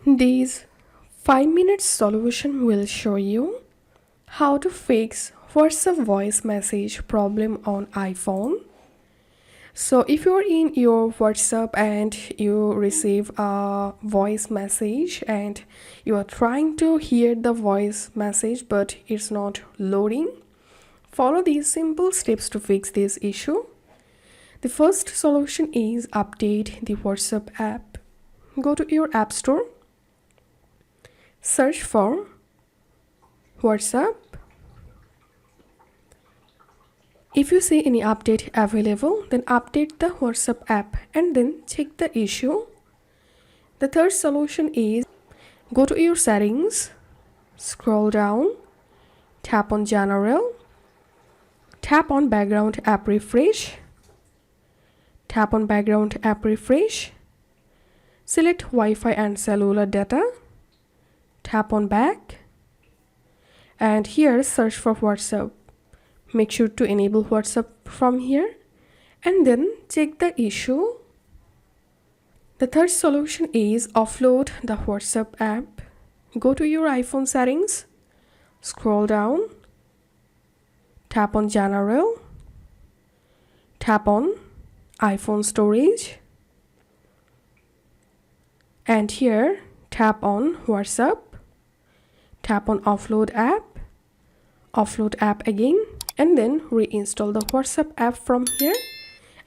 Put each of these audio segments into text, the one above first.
This 5 minute solution will show you how to fix WhatsApp voice message problem on iPhone. So if you're in your WhatsApp and you receive a voice message and you are trying to hear the voice message but it's not loading, follow these simple steps to fix this issue. The first solution is update the WhatsApp app. Go to your App Store, search for WhatsApp. If you see any update available, then update the WhatsApp app and then check the issue. The third solution is go to your settings, scroll down, tap on General, tap on Background App Refresh, tap on Background App Refresh, select Wi-Fi and cellular data, tap on Back, and here search for WhatsApp. Make sure to enable WhatsApp from here and then check the issue. The third solution is offload the WhatsApp app. Go to your iPhone settings, scroll down, tap on General, tap on iPhone storage, and here tap on WhatsApp, tap on offload app again, and then reinstall the WhatsApp app from here,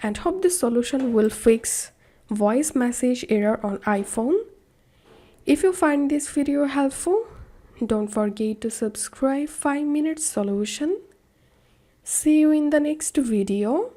and hope this solution will fix voice message error on iPhone. If you find this video helpful, don't forget to subscribe 5 minute solution. See you in the next video.